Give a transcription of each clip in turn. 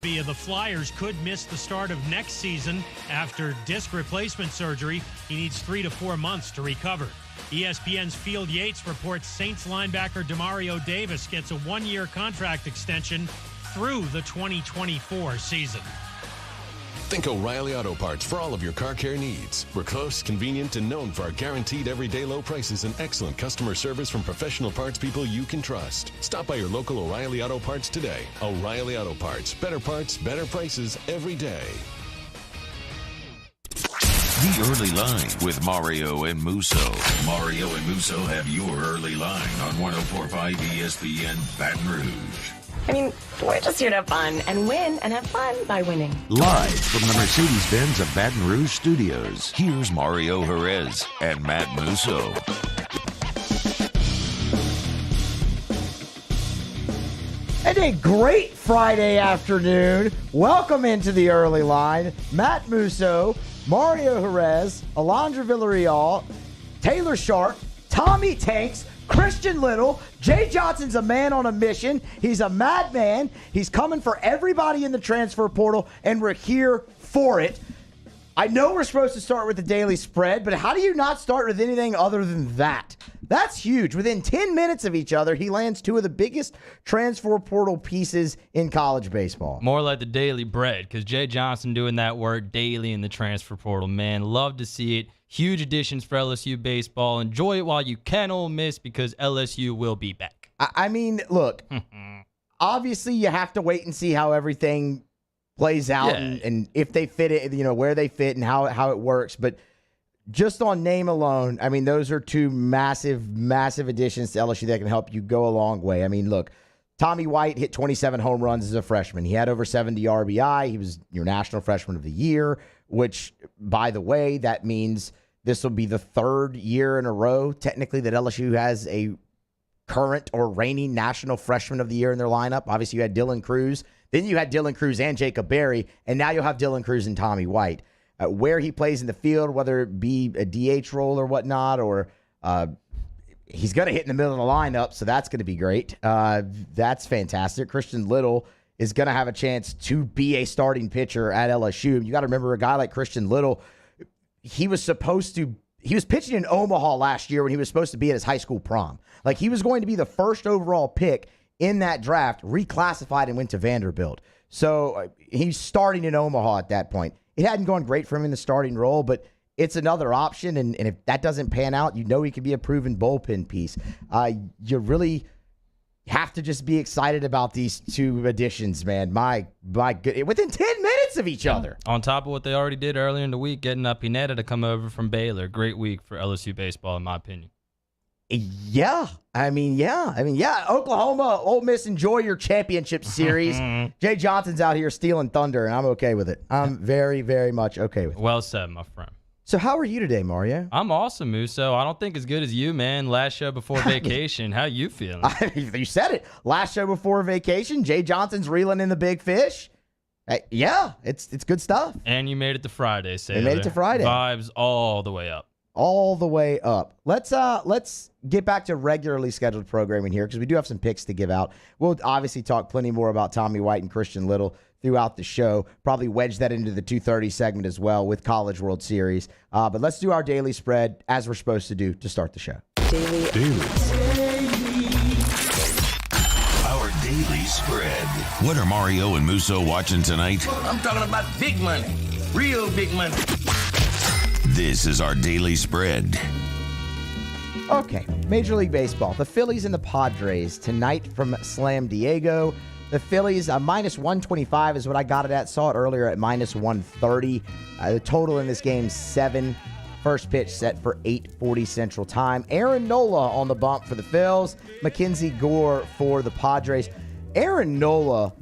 The Flyers could miss the start of next season after disc replacement surgery. He needs 3 to 4 months to recover. ESPN's Field Yates reports Saints linebacker Demario Davis gets a 1-year contract extension through the 2024 season. Think O'Reilly Auto Parts for all of your car care needs. We're close, convenient, and known for our guaranteed everyday low prices and excellent customer service from professional parts people you can trust. Stop by your local O'Reilly Auto Parts today. O'Reilly Auto Parts. Better parts, better prices every day. The Early Line with Mario and Musso. Mario and Musso have your early line on 104.5 ESPN Baton Rouge. I mean, we're just here to have fun and win and have fun by winning. Live from the Mercedes-Benz of Baton Rouge studios, here's Mario Jerez and Matt Musso. And a great Friday afternoon. Welcome into the Early Line. Matt Musso, Mario Jerez, Alondra Villarreal, Taylor Sharp, Tommy Tanks, Christian Little. Jay Johnson's a man on a mission. He's a madman. He's coming for everybody in the transfer portal, and we're here for it. I know we're supposed to start with the daily spread, but how do you not start with anything other than that? That's huge. Within 10 minutes of each other, he lands two of the biggest transfer portal pieces in college baseball. More like the daily bread, because Jay Johnson doing that work daily in the transfer portal, man. Love to see it. Huge additions for LSU baseball. Enjoy it while you can, Ole Miss, because LSU will be back. I mean, look, obviously you have to wait and see how everything plays out and if they fit it, you know, where they fit and how it works. But just on name alone, I mean, those are two massive additions to LSU that can help you go a long way. I mean, look, Tommy White hit 27 home runs as a freshman. He had over 70 RBI. He was your National Freshman of the Year, which, by the way, that means this will be the third year in a row, technically, that LSU has a current or reigning National Freshman of the Year in their lineup. Obviously, you had Dylan Cruz. Then you had Dylan Cruz and Jacob Berry, and now you'll have Dylan Cruz and Tommy White. Where he plays in the field, whether it be a DH role or whatnot, or he's going to hit in the middle of the lineup, so that's going to be great. That's fantastic. Christian Little is going to have a chance to be a starting pitcher at LSU. You got to remember a guy like Christian Little, he was pitching in Omaha last year when he was supposed to be at his high school prom. Like, he was going to be the first overall pick in that draft, reclassified and went to Vanderbilt. So he's starting in Omaha at that point. It hadn't gone great for him in the starting role, but it's another option, and if that doesn't pan out, you know he could be a proven bullpen piece. You really have to just be excited about these two additions, man. My good, within 10 minutes of each other. On top of what they already did earlier in the week, getting Pineda to come over from Baylor. Great week for LSU baseball, in my opinion. Yeah. Oklahoma, Ole Miss, enjoy your championship series. Jay Johnson's out here stealing thunder, and I'm okay with it. I'm very, very much okay with it. Well said, my friend. So how are you today, Mario? I'm awesome, Musso. I don't think as good as you, man. Last show before vacation. How you feeling? You said it. Last show before vacation. Jay Johnson's reeling in the big fish. Yeah, it's good stuff. And you made it to Friday, Sailor. We made it to Friday. Vibes all the way up. All the way up. Let's get back to regularly scheduled programming here, because we do have some picks to give out. We'll obviously talk plenty more about Tommy White and Christian Little throughout the show. Probably wedge that into the 2:30 segment as well with College World Series. But let's do our daily spread as we're supposed to do to start the show. Daily. Our daily spread. What are Mario and Musso watching tonight? I'm talking about big money. Real big money. This is our daily spread. Okay, Major League Baseball. The Phillies and the Padres tonight from Slam Diego. The Phillies, minus 125 is what I got it at. Saw it earlier at minus 130. The total in this game, 7. First pitch set for 8:40 Central Time. Aaron Nola on the bump for the Phils. Mackenzie Gore for the Padres. Aaron Nola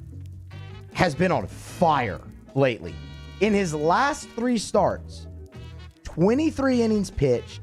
has been on fire lately. In his last 3 starts, 23 innings pitched,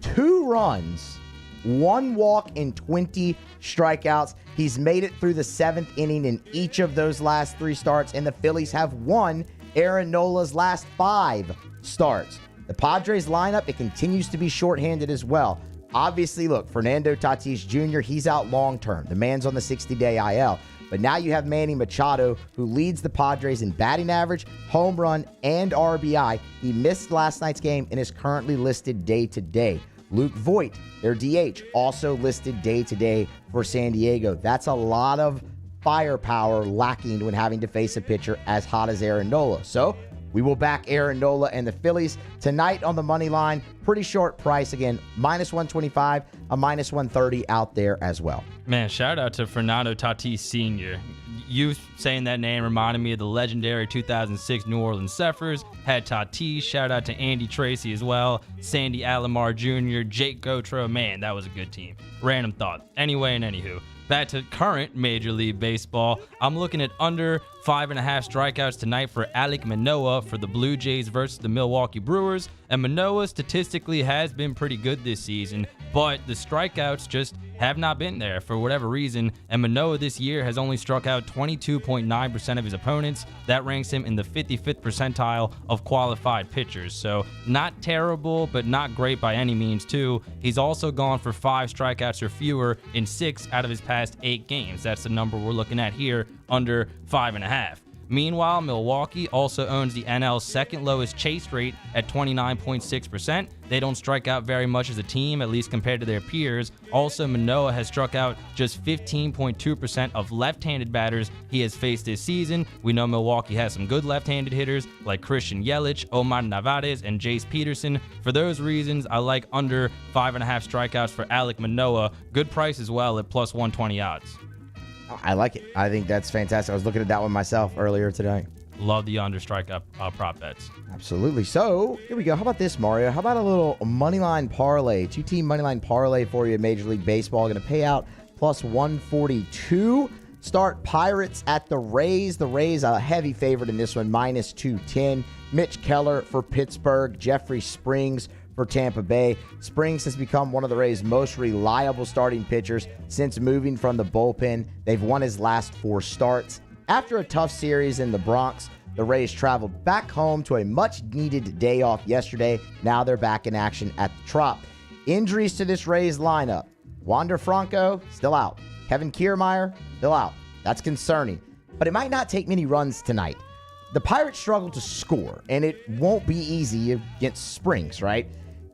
2 runs, 1 walk, and 20 strikeouts. He's made it through the 7th inning in each of those last 3 starts, and the Phillies have won Aaron Nola's last 5 starts. The Padres lineup, it continues to be shorthanded as well. Obviously, look, Fernando Tatis Jr., he's out long-term. The man's on the 60-day IL. But now you have Manny Machado, who leads the Padres in batting average, home run, and RBI. He missed last night's game and is currently listed day-to-day. Luke Voit, their DH, also listed day-to-day for San Diego. That's a lot of firepower lacking when having to face a pitcher as hot as Aaron Nola. So we will back Aaron Nola and the Phillies tonight on the money line. Pretty short price again, -125, a -130 out there as well. Man, shout out to Fernando Tatis Sr. You saying that name reminded me of the legendary 2006 New Orleans Zephyrs. Had Tatis. Shout out to Andy Tracy as well. Sandy Alomar Jr., Jake Gautreau. Man, that was a good team. Random thought. Anyway and anywho. Back to current Major League Baseball. I'm looking at under 5.5 strikeouts tonight for Alek Manoah for the Blue Jays versus the Milwaukee Brewers. And Manoah statistically has been pretty good this season, but the strikeouts just have not been there for whatever reason. And Manoah this year has only struck out 22.9% of his opponents. That ranks him in the 55th percentile of qualified pitchers. So not terrible, but not great by any means too. He's also gone for 5 strikeouts or fewer in 6 out of his past 8 games. That's the number we're looking at here, under 5.5. Meanwhile, Milwaukee also owns the NL's second lowest chase rate at 29.6%. They don't strike out very much as a team, at least compared to their peers. Also, Manoah has struck out just 15.2% of left-handed batters he has faced this season. We know Milwaukee has some good left-handed hitters like Christian Yelich, Omar Narvaez, and Jace Peterson. For those reasons, I like under 5.5 strikeouts for Alek Manoah. Good price as well at +120 odds. I like it. I think that's fantastic. I was looking at that one myself earlier today. Love the under strike up prop bets. Absolutely. So here we go. How about this, Mario? How about a little moneyline parlay? 2-team moneyline parlay for you in Major League Baseball. Going to pay out +142. Start Pirates at the Rays. The Rays a heavy favorite in this one, -210. Mitch Keller for Pittsburgh. Jeffrey Springs for Tampa Bay. Springs has become one of the Rays' most reliable starting pitchers since moving from the bullpen. They've won his last 4 starts. After a tough series in the Bronx, the Rays traveled back home to a much-needed day off yesterday. Now they're back in action at the Trop. Injuries to this Rays lineup. Wander Franco, still out. Kevin Kiermaier, still out. That's concerning. But it might not take many runs tonight. The Pirates struggle to score, and it won't be easy against Springs, right?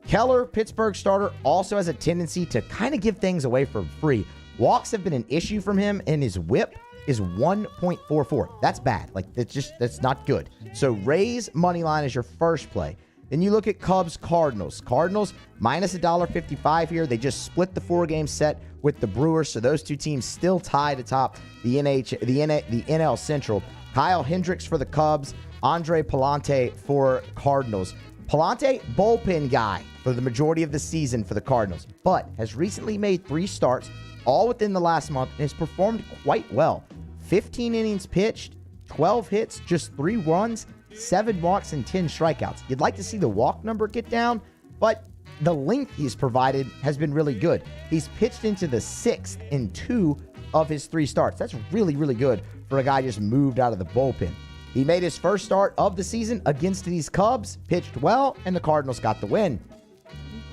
Keller, Pittsburgh starter, also has a tendency to kind of give things away for free. Walks have been an issue from him, and his whip is 1.44. That's bad. That's not good. So Rays money line is your first play. Then you look at Cubs, Cardinals. Cardinals -$1.55 here. They just split the 4-game set with the Brewers, so those two teams still tied atop the NL Central. Kyle Hendricks for the Cubs, Andre Palante for Cardinals. Palante, bullpen guy for the majority of the season for the Cardinals, but has recently made 3 starts, all within the last month, and has performed quite well. 15 innings pitched, 12 hits, just 3 runs, 7 walks, and 10 strikeouts. You'd like to see the walk number get down, but the length he's provided has been really good. He's pitched into the 6th in 2 of his 3 starts. That's really, really good for a guy just moved out of the bullpen. He made his first start of the season against these Cubs, pitched well, and the Cardinals got the win.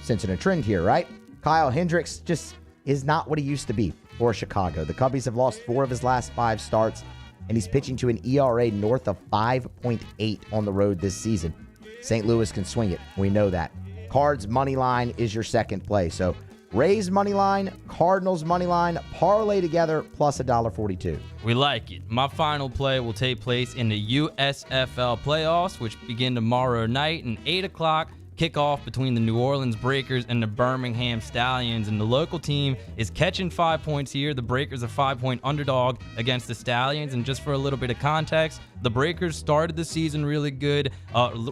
Sensing a trend here, right? Kyle Hendricks just is not what he used to be for Chicago. The Cubbies have lost 4 of his last 5 starts, and he's pitching to an ERA north of 5.8 on the road this season. St. Louis can swing it. We know that. Cards money line is your second play. So Rays money line, Cardinals money line, parlay together +$1.42. We like it. My final play will take place in the USFL playoffs, which begin tomorrow night and 8 o'clock. Kickoff between the New Orleans Breakers and the Birmingham Stallions, and the local team is catching 5 points here. The Breakers a 5-point underdog against the Stallions, and just for a little bit of context, the Breakers started the season really good,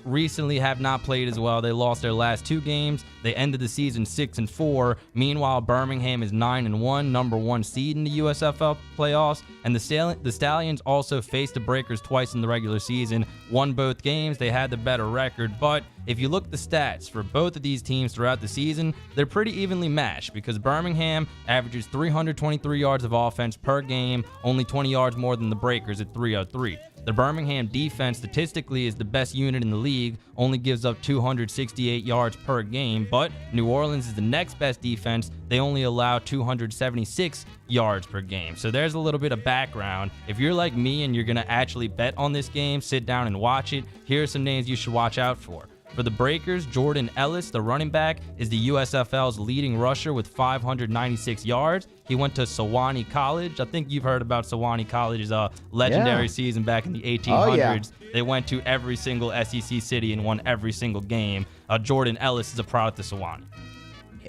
recently have not played as well. They lost their last 2 games. They ended the season 6-4. Meanwhile, Birmingham is 9-1, number 1 seed in the USFL playoffs, and the Stallions also faced the Breakers twice in the regular season, won both games. They had the better record, but if you look at the stats for both of these teams throughout the season, they're pretty evenly matched because Birmingham averages 323 yards of offense per game, only 20 yards more than the Breakers at 303. The Birmingham defense statistically is the best unit in the league, only gives up 268 yards per game, but New Orleans is the next best defense. They only allow 276 yards per game. So there's a little bit of background. If you're like me and you're going to actually bet on this game, sit down and watch it, here are some names you should watch out for. For the Breakers, Jordan Ellis, the running back, is the USFL's leading rusher with 596 yards. He went to Sewanee College. I think you've heard about Sewanee College's legendary season back in the 1800s. Oh, yeah. They went to every single SEC city and won every single game. Jordan Ellis is a product of Sewanee.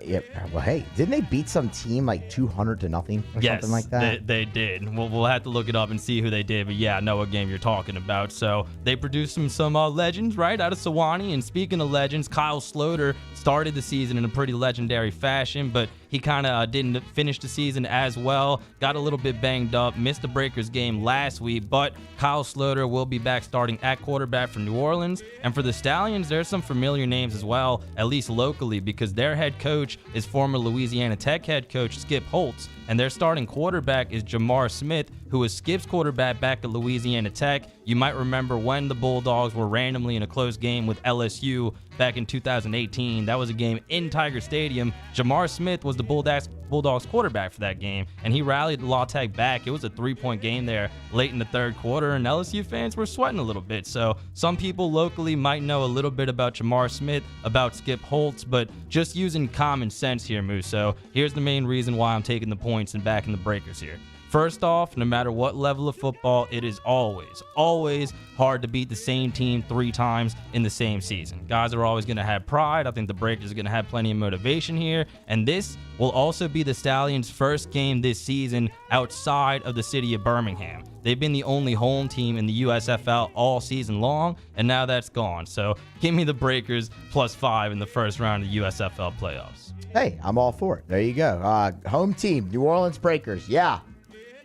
Yep. Well, hey, didn't they beat some team like 200-0 or something like that? They did. We'll have to look it up and see who they did. But yeah, I know what game you're talking about. So they produced some legends right out of Sewanee. And speaking of legends, Kyle Sloter started the season in a pretty legendary fashion, but he kind of didn't finish the season as well. Got a little bit banged up. Missed the Breakers game last week, but Kyle Sloter will be back starting at quarterback for New Orleans. And for the Stallions, there's some familiar names as well, at least locally, because their head coach is former Louisiana Tech head coach Skip Holtz, and their starting quarterback is Jamar Smith, who was Skip's quarterback back at Louisiana Tech. You might remember when the Bulldogs were randomly in a close game with LSU back in 2018. That was a game in Tiger Stadium. Jamar Smith was the Bulldogs quarterback for that game, and he rallied La Tech back. It was a 3-point game there late in the third quarter, and LSU fans were sweating a little bit. So some people locally might know a little bit about Jamar Smith, about Skip Holtz, but just using common sense here, Musso. Here's the main reason why I'm taking the points and backing the Breakers here. First off, no matter what level of football, it is always hard to beat the same team 3 times in the same season. Guys are always going to have pride. I think the Breakers are going to have plenty of motivation here. And this will also be the Stallions' first game this season outside of the city of Birmingham. They've been the only home team in the USFL all season long, and now that's gone. So give me the Breakers +5 in the first round of the USFL playoffs. Hey, I'm all for it. There you go. Home team, New Orleans Breakers. Yeah.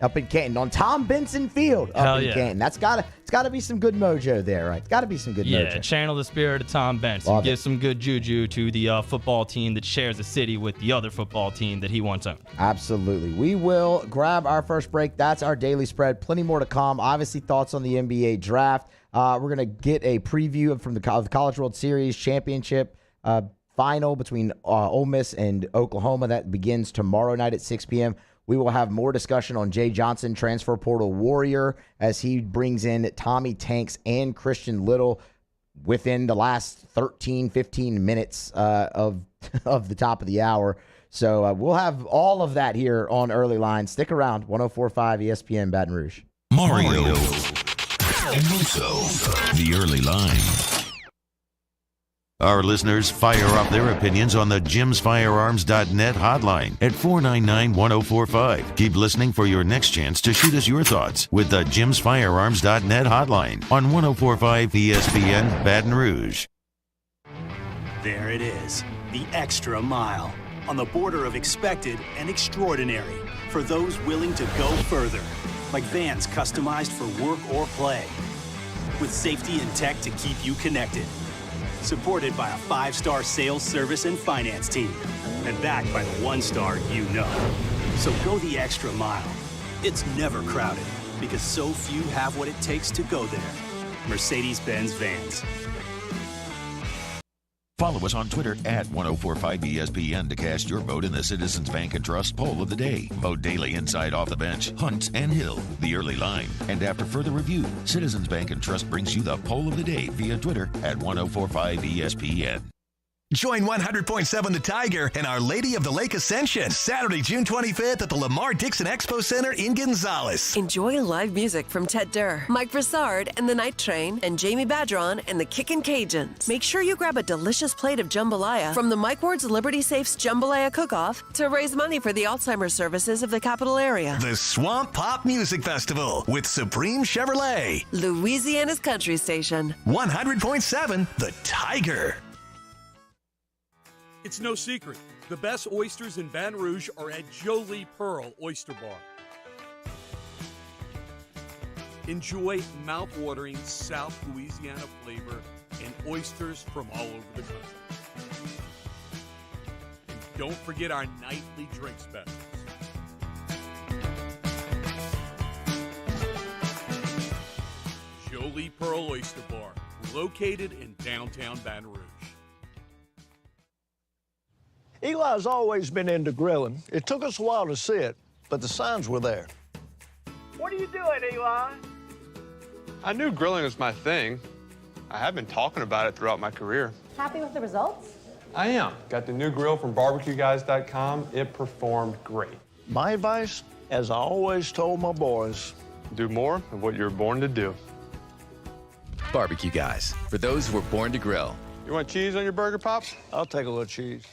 Up in Canton on Tom Benson Field. Up in Canton. It's gotta be some good mojo there, right? It's gotta be some good mojo. Yeah, channel the spirit of Tom Benson. Give some good juju to the football team that shares a city with the other football team that he once owned. Absolutely. We will grab our first break. That's our daily spread. Plenty more to come. Obviously, thoughts on the NBA draft. We're gonna get a preview from the College World Series championship final between Ole Miss and Oklahoma. That begins tomorrow night at 6 p.m. We will have more discussion on Jay Johnson, transfer portal warrior, as he brings in Tommy Tanks and Christian Little within the last 13, 15 minutes of the top of the hour. So we'll have all of that here on Early Line. Stick around. 104.5 ESPN Baton Rouge. Mario and Musso, the Early Line. Our listeners fire off their opinions on the jimsfirearms.net hotline at 499-1045. Keep listening for your next chance to shoot us your thoughts with the jimsfirearms.net hotline on 104.5 ESPN Baton Rouge. There it is, the extra mile, on the border of expected and extraordinary for those willing to go further, like vans customized for work or play, with safety and tech to keep you connected. Supported by a 5-star sales, service, and finance team. And backed by the 1-star you know. So go the extra mile. It's never crowded because so few have what it takes to go there. Mercedes-Benz Vans. Follow us on Twitter at 1045ESPN to cast your vote in the Citizens Bank and Trust Poll of the Day. Vote daily inside, off the bench, Hunt, and Hill, the Early Line. And after further review, Citizens Bank and Trust brings you the Poll of the Day via Twitter at 1045ESPN. Join 100.7 The Tiger and Our Lady of the Lake Ascension, Saturday, June 25th at the Lamar Dixon Expo Center in Gonzales. Enjoy live music from Ted Durr, Mike Broussard and the Night Train, and Jamie Badron and the Kickin' Cajuns. Make sure you grab a delicious plate of jambalaya from the Mike Ward's Liberty Safes Jambalaya Cook-Off to raise money for the Alzheimer's services of the capital area. The Swamp Pop Music Festival with Supreme Chevrolet, Louisiana's country station. 100.7 The Tiger. It's no secret. The best oysters in Baton Rouge are at Jolie Pearl Oyster Bar. Enjoy mouth-watering South Louisiana flavor and oysters from all over the country. And don't forget our nightly drink specials. Jolie Pearl Oyster Bar, located in downtown Baton Rouge. Eli's always been into grilling. It took us a while to see it, but the signs were there. What are you doing, Eli? I knew grilling was my thing. I have been talking about it throughout my career. Happy with the results? I am. Got the new grill from barbecueguys.com. It performed great. My advice, as I always told my boys, do more of what you were born to do. Barbecue Guys, for those who were born to grill. You want cheese on your burger, Pops? I'll take a little cheese.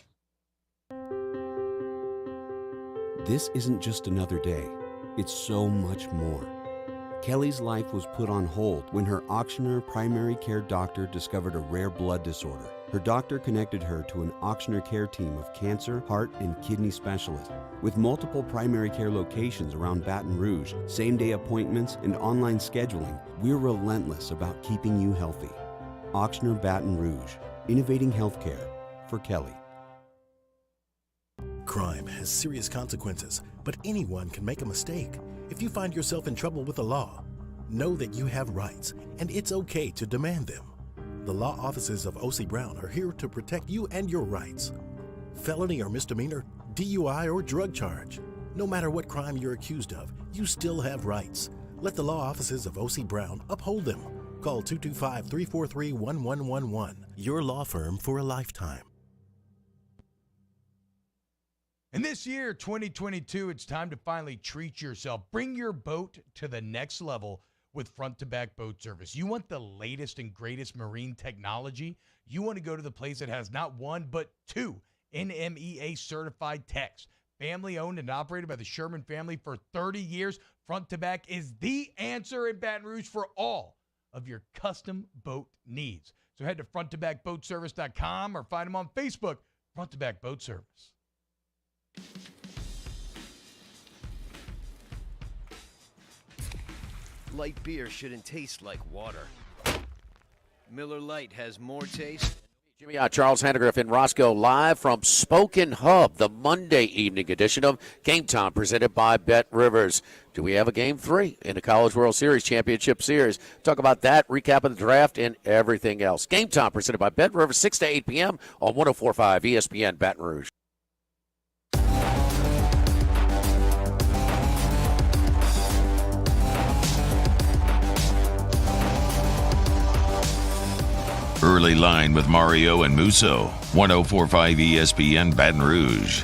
This isn't just another day. It's so much more. Kelly's life was put on hold when her auctioneer primary care doctor discovered a rare blood disorder. Her doctor connected her to an auctioneer care team of cancer, heart, and kidney specialists. With multiple primary care locations around Baton Rouge, same-day appointments, and online scheduling, we're relentless about keeping you healthy. Auctioneer Baton Rouge, innovating healthcare for Kelly. Crime has serious consequences, but anyone can make a mistake. If you find yourself in trouble with the law, know that you have rights, and it's okay to demand them. The law offices of O.C. Brown are here to protect you and your rights. Felony or misdemeanor, DUI or drug charge. No matter what crime you're accused of, you still have rights. Let the law offices of O.C. Brown uphold them. Call 225-343-1111. Your law firm for a lifetime. And this year, 2022, it's time to finally treat yourself. Bring your boat to the next level with front-to-back boat service. You want the latest and greatest marine technology? You want to go to the place that has not one, but two NMEA-certified techs. Family-owned and operated by the Sherman family for 30 years, front-to-back is the answer in Baton Rouge for all of your custom boat needs. So head to fronttobackboatservice.com or find them on Facebook, Front to Back Boat Service. Light beer shouldn't taste like water. Miller Lite has more taste. Jimmy, Charles Handegriff in Roscoe, live from Spoken Hub, the Monday evening edition of Game Time, presented by Bet Rivers. Do we have a Game 3 in the College World Series Championship Series? Talk about that, recap of the draft, and everything else. Game Time, presented by Bet Rivers, 6 to 8 p.m. on 104.5 ESPN Baton Rouge. Early Line with Mario and Musso, 104.5 ESPN Baton Rouge.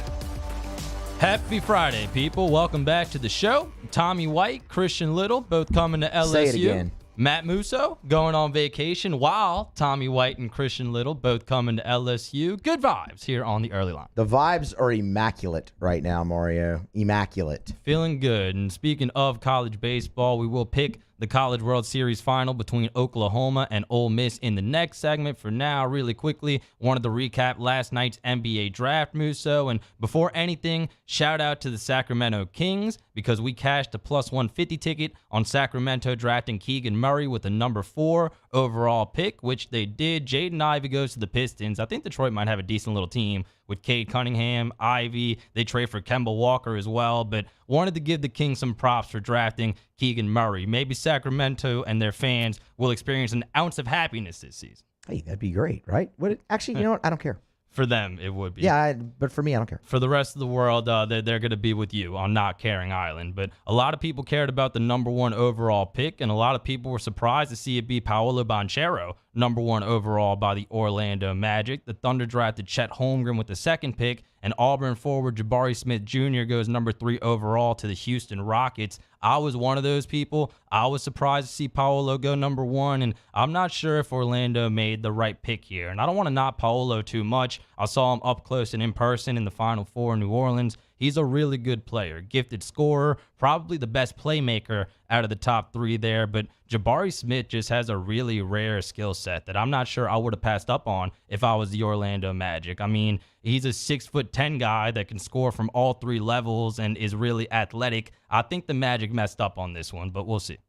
Happy Friday, people. Welcome back to the show. Tommy White, Christian Little, both coming to LSU. Say it again. Matt Musso going on vacation, while Tommy White and Christian Little both coming to LSU. Good vibes here on the Early Line. The vibes are immaculate right now, Mario. Immaculate. Feeling good. And speaking of college baseball, we will pick the College World Series final between Oklahoma and Ole Miss in the next segment. For now, really quickly, wanted to recap last night's NBA draft, Musso. And before anything, shout out to the Sacramento Kings, because we cashed a plus 150 ticket on Sacramento drafting Keegan Murray with the number 4 overall pick, which they did. Jaden Ivey goes to the Pistons. I think Detroit might have a decent little team with Cade Cunningham, Ivy. They trade for Kemba Walker as well, but wanted to give the Kings some props for drafting Keegan Murray. Maybe Sacramento and their fans will experience an ounce of happiness this season. Hey, that'd be great, right? Actually, you know what? I don't care. For them, it would be. Yeah, but for me, I don't care. For the rest of the world, they're going to be with you on Not Caring Island. But a lot of people cared about the number 1 overall pick, and a lot of people were surprised to see it be Paolo Banchero, number 1 overall by the Orlando Magic. The Thunder drafted Chet Holmgren with the 2nd pick, and Auburn forward Jabari Smith Jr. goes number 3 overall to the Houston Rockets. I was one of those people. I was surprised to see Paolo go number 1, and I'm not sure if Orlando made the right pick here. And I don't want to knock Paolo too much. I saw him up close and in person in the Final Four in New Orleans. He's a really good player, gifted scorer, probably the best playmaker out of the top 3 there. But Jabari Smith just has a really rare skill set that I'm not sure I would have passed up on if I was the Orlando Magic. I mean, he's a 6'10" guy that can score from all 3 levels and is really athletic. I think the Magic messed up on this one, but we'll see.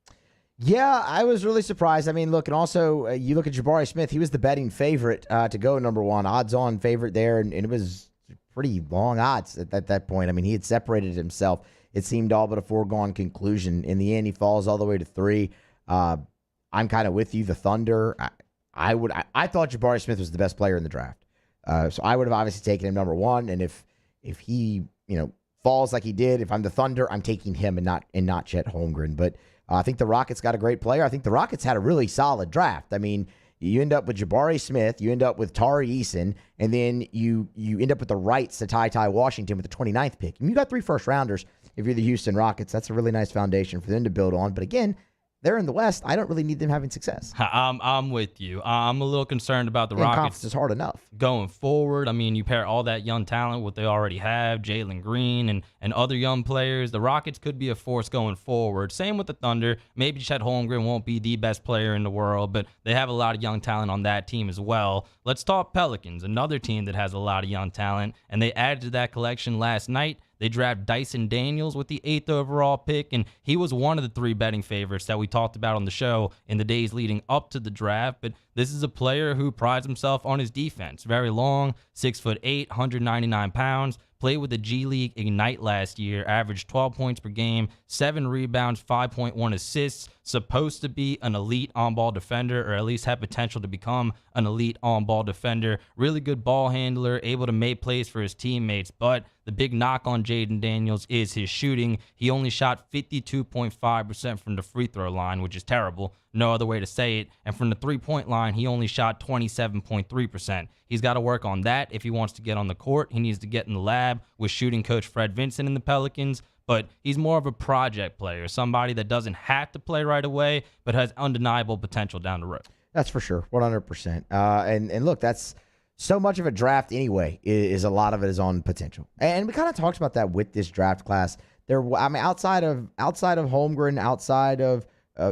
Yeah, I was really surprised. I mean, look, and also you look at Jabari Smith, he was the betting favorite to go number 1, odds-on favorite there, and it was pretty long odds at that point. I mean, he had separated himself. It seemed all but a foregone conclusion. In the end, he falls all the way to 3. I I'm kind of with you. The Thunder, I thought Jabari Smith was the best player in the draft. So I would have obviously taken him number 1. And if he, falls like he did, if I'm the Thunder, I'm taking him and not Chet Holmgren. But I think the Rockets got a great player. I think the Rockets had a really solid draft. I mean, you end up with Jabari Smith, you end up with Tari Eason, and then you end up with the rights to Ty Washington with the 29th pick. And you got 3 first-rounders. If you're the Houston Rockets, that's a really nice foundation for them to build on. But again, they're in the West. I don't really need them having success. I'm with you. I'm a little concerned about the Rockets. Conference is hard enough. Going forward, I mean, you pair all that young talent, what they already have, Jalen Green and other young players. The Rockets could be a force going forward. Same with the Thunder. Maybe Chet Holmgren won't be the best player in the world, but they have a lot of young talent on that team as well. Let's talk Pelicans, another team that has a lot of young talent, and they added to that collection last night. They drafted Dyson Daniels with the 8th overall pick, and he was one of the 3 betting favorites that we talked about on the show in the days leading up to the draft. But this is a player who prides himself on his defense. Very long, 6'8", 199 pounds. Played with the G League Ignite last year, averaged 12 points per game, 7 rebounds, 5.1 assists. Supposed to be an elite on-ball defender, or at least have potential to become an elite on-ball defender. Really good ball handler, able to make plays for his teammates. But the big knock on Jaden Daniels is his shooting. He only shot 52.5% from the free throw line, which is terrible. No other way to say it. And from the three-point line, he only shot 27.3%. He's got to work on that if he wants to get on the court. He needs to get in the lab with shooting coach Fred Vincent in the Pelicans. But he's more of a project player, somebody that doesn't have to play right away, but has undeniable potential down the road. That's for sure, 100%. And look, that's so much of a draft anyway. Is a lot of it is on potential, and we kind of talked about that with this draft class. Outside of Holmgren, outside of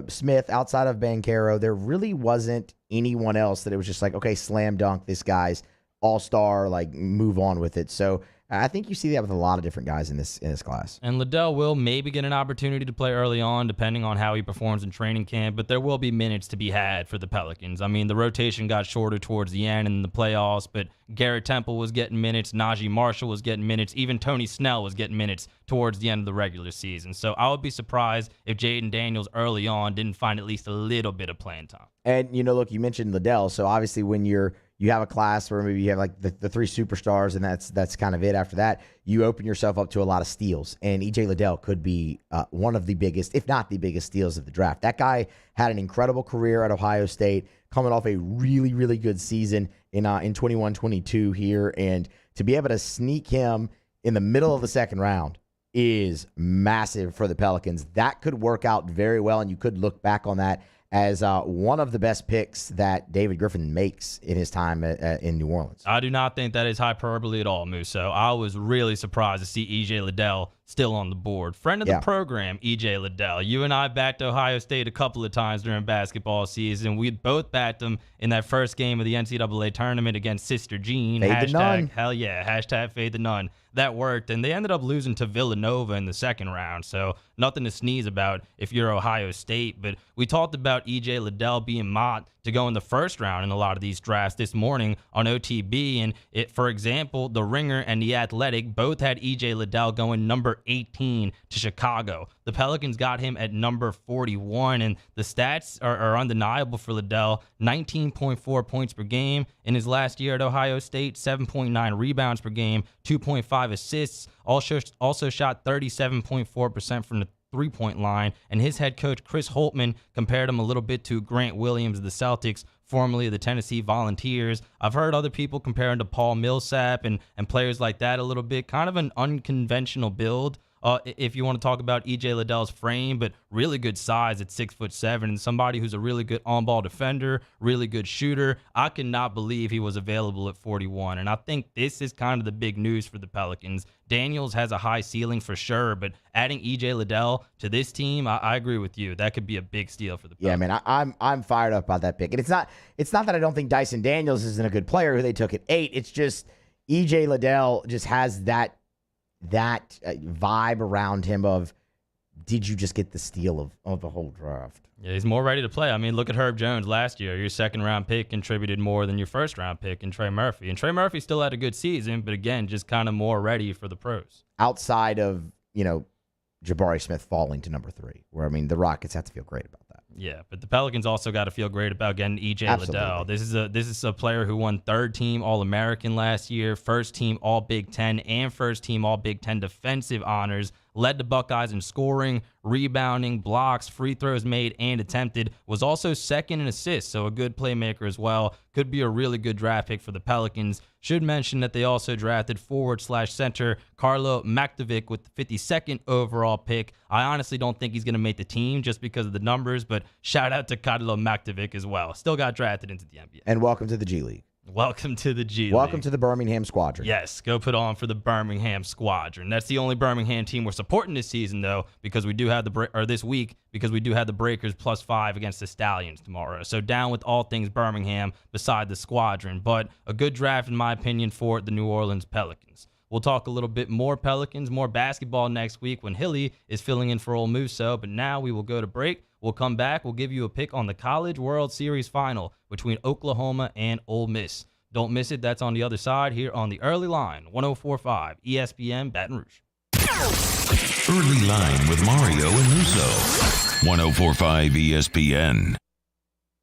Smith, outside of Banchero, there really wasn't anyone else that it was just like, okay, slam dunk, this guy's all-star, like move on with it. So I think you see that with a lot of different guys in this class. And Liddell will maybe get an opportunity to play early on, depending on how he performs in training camp, but there will be minutes to be had for the Pelicans. I mean, the rotation got shorter towards the end in the playoffs, but Garrett Temple was getting minutes, Najee Marshall was getting minutes, even Tony Snell was getting minutes towards the end of the regular season. So I would be surprised if Jaden Daniels early on didn't find at least a little bit of playing time. And, look, you mentioned Liddell, so obviously when you have a class where maybe you have like the 3 superstars and that's kind of it. After that, you open yourself up to a lot of steals. And E.J. Liddell could be one of the biggest, if not the biggest, steals of the draft. That guy had an incredible career at Ohio State, coming off a really, really good season in 21-22 here. And to be able to sneak him in the middle of the second round is massive for the Pelicans. That could work out very well, and you could look back on that as one of the best picks that David Griffin makes in his time in New Orleans. I do not think that is hyperbole at all, Musso. I was really surprised to see E.J. Liddell still on the board. Friend of the program, E.J. Liddell. You and I backed Ohio State a couple of times during basketball season. We both backed them in that first game of the NCAA tournament against Sister Jean. Fade the nun. Hell yeah. Hashtag fade the nun. That worked, and they ended up losing to Villanova in the second round, so nothing to sneeze about if you're Ohio State. But we talked about E.J. Liddell being mocked to go in the first round in a lot of these drafts this morning on OTB, and for example, The Ringer and The Athletic both had E.J. Liddell going number 18 to Chicago. The Pelicans got him at number 41, and the stats are undeniable for Liddell. 19.4 points per game in his last year at Ohio State, 7.9 rebounds per game, 2.5 assists, also shot 37.4% from the three-point line, and his head coach, Chris Holtmann, compared him a little bit to Grant Williams of the Celtics, formerly of the Tennessee Volunteers. I've heard other people compare him to Paul Millsap and players like that a little bit. Kind of an unconventional build. If you want to talk about E.J. Liddell's frame, but really good size at 6'7", and somebody who's a really good on-ball defender, really good shooter. I could not believe he was available at 41, and I think this is kind of the big news for the Pelicans. Daniels has a high ceiling for sure, but adding E.J. Liddell to this team, I agree with you. That could be a big steal for the Pelicans. Yeah, man, I'm fired up about that pick, and it's not that I don't think Dyson Daniels isn't a good player who they took at 8. It's just E.J. Liddell just has that vibe around him of, did you just get the steal of the whole draft? Yeah, he's more ready to play. I mean, look at Herb Jones last year. Your second-round pick contributed more than your first-round pick in Trey Murphy. And Trey Murphy still had a good season, but again, just kind of more ready for the pros. Outside of, Jabari Smith falling to number 3, where, I mean, the Rockets have to feel great about that. Yeah, but the Pelicans also got to feel great about getting E.J. Liddell. This is a player who won third-team All-American last year, first-team All-Big Ten, and first-team All-Big Ten defensive honors. Led the Buckeyes in scoring, rebounding, blocks, free throws made and attempted. Was also second in assists, so a good playmaker as well. Could be a really good draft pick for the Pelicans. Should mention that they also drafted forward/center Carlo Maktovic with the 52nd overall pick. I honestly don't think he's going to make the team just because of the numbers, but shout out to Carlo Maktovic as well. Still got drafted into the NBA. And welcome to the G League. Welcome to the G League. Welcome to the Birmingham Squadron. Yes, go put on for the Birmingham Squadron. That's the only Birmingham team we're supporting this season, though, because we do have this week, because we do have the Breakers +5 against the Stallions tomorrow. So down with all things Birmingham beside the Squadron, but a good draft, in my opinion, for the New Orleans Pelicans. We'll talk a little bit more Pelicans, more basketball next week when Hilly is filling in for Ole Musso, but now we will go to break. We'll come back. We'll give you a pick on the College World Series final between Oklahoma and Ole Miss. Don't miss it. That's on the other side here on the Early Line, 104.5 ESPN Baton Rouge. Early Line with Mario and Musso. 104.5 ESPN.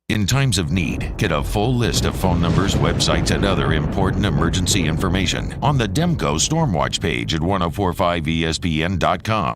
In times of need, get a full list of phone numbers, websites, and other important emergency information on the Demco Stormwatch page at 1045ESPN.com.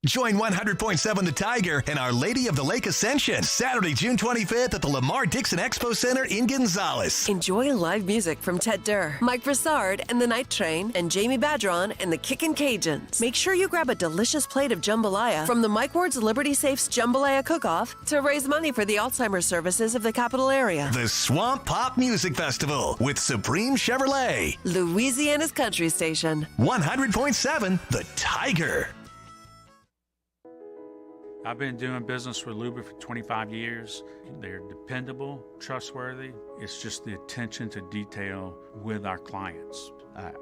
Join 100.7 The Tiger and Our Lady of the Lake Ascension Saturday, June 25th at the Lamar Dixon Expo Center in Gonzales. Enjoy live music from Ted Durr, Mike Broussard and the Night Train, and Jamie Badron and the Kickin' Cajuns. Make sure you grab a delicious plate of jambalaya from the Mike Ward's Liberty Safe's Jambalaya Cook-Off to raise money for the Alzheimer's services of the capital area. The Swamp Pop Music Festival with Supreme Chevrolet. Louisiana's country station. 100.7 The Tiger. I've been doing business with Luba for 25 years. They're dependable, trustworthy. It's just the attention to detail with our clients.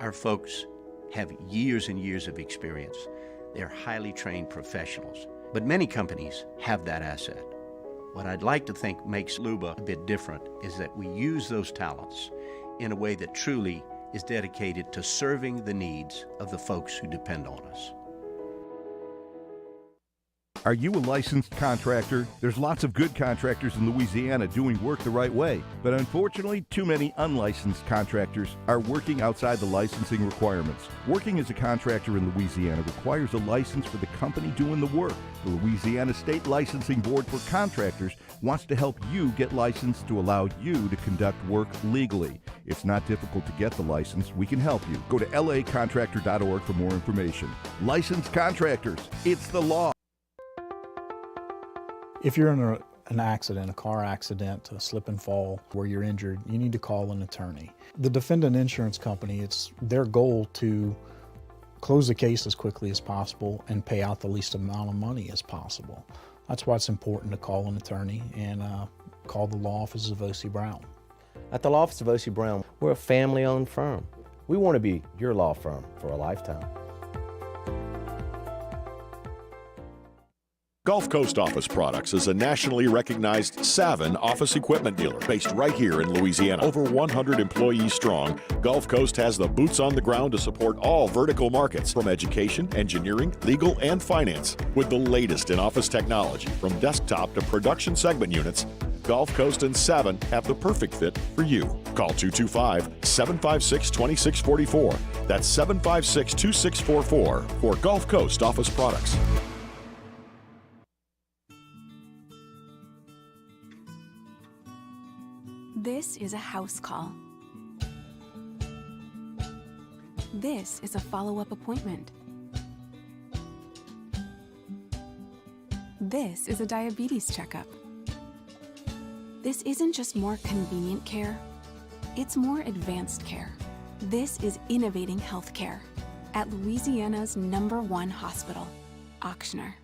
Our folks have years and years of experience. They're highly trained professionals, but many companies have that asset. What I'd like to think makes Luba a bit different is that we use those talents in a way that truly is dedicated to serving the needs of the folks who depend on us. Are you a licensed contractor? There's lots of good contractors in Louisiana doing work the right way, but unfortunately, too many unlicensed contractors are working outside the licensing requirements. Working as a contractor in Louisiana requires a license for the company doing the work. The Louisiana State Licensing Board for Contractors wants to help you get licensed to allow you to conduct work legally. It's not difficult to get the license. We can help you. Go to lacontractor.org for more information. Licensed contractors, it's the law. If you're in an accident, a car accident, a slip and fall where you're injured, you need to call an attorney. The defendant insurance company, it's their goal to close the case as quickly as possible and pay out the least amount of money as possible. That's why it's important to call an attorney and call the law offices of O.C. Brown. At the law office of O.C. Brown, we're a family-owned firm. We want to be your law firm for a lifetime. Gulf Coast Office Products is a nationally recognized Savin office equipment dealer based right here in Louisiana. Over 100 employees strong, Gulf Coast has the boots on the ground to support all vertical markets, from education, engineering, legal, and finance. With the latest in office technology, from desktop to production segment units, Gulf Coast and Savin have the perfect fit for you. Call 225-756-2644. That's 756-2644 for Gulf Coast Office Products. This is a house call. This is a follow-up appointment. This is a diabetes checkup. This isn't just more convenient care, it's more advanced care. This is innovating healthcare at Louisiana's #1 hospital, Ochsner.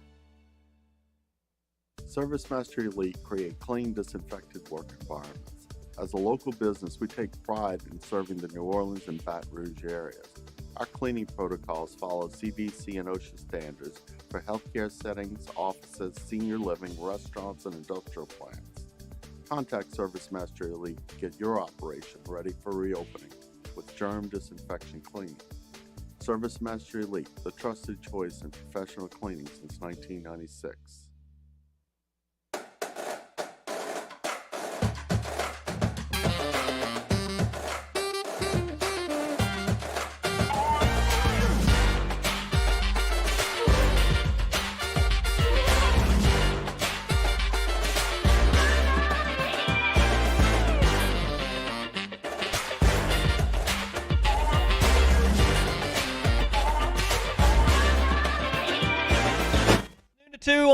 ServiceMaster Elite create clean, disinfected work environments. As a local business, we take pride in serving the New Orleans and Baton Rouge areas. Our cleaning protocols follow CDC and OSHA standards for healthcare settings, offices, senior living, restaurants, and industrial plants. Contact ServiceMaster Elite to get your operation ready for reopening with germ disinfection cleaning. ServiceMaster Elite, the trusted choice in professional cleaning since 1996.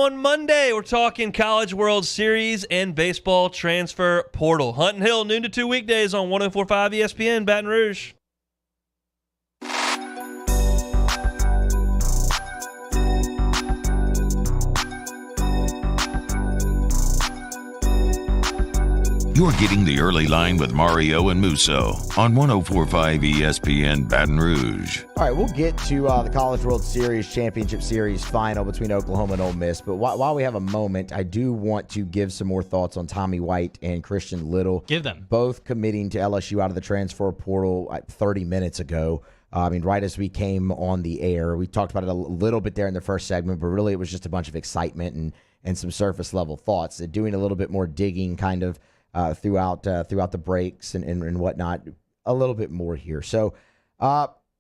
on Monday, we're talking College World Series and baseball transfer portal. Hunt and Hill, noon to 2 weekdays on 104.5 ESPN, Baton Rouge. You're getting the early line with Mario and Musso on 104.5 ESPN Baton Rouge. All right, we'll get to the College World Series Championship Series final between Oklahoma and Ole Miss. But while we have a moment, I do want to give some more thoughts on Tommy White and Christian Little. Give them. Both committing to LSU out of the transfer portal 30 minutes ago. Right as we came on the air. We talked about it a little bit there in the first segment, but really it was just a bunch of excitement and some surface level thoughts. Doing a little bit more digging kind of throughout the breaks and whatnot, a little bit more here. So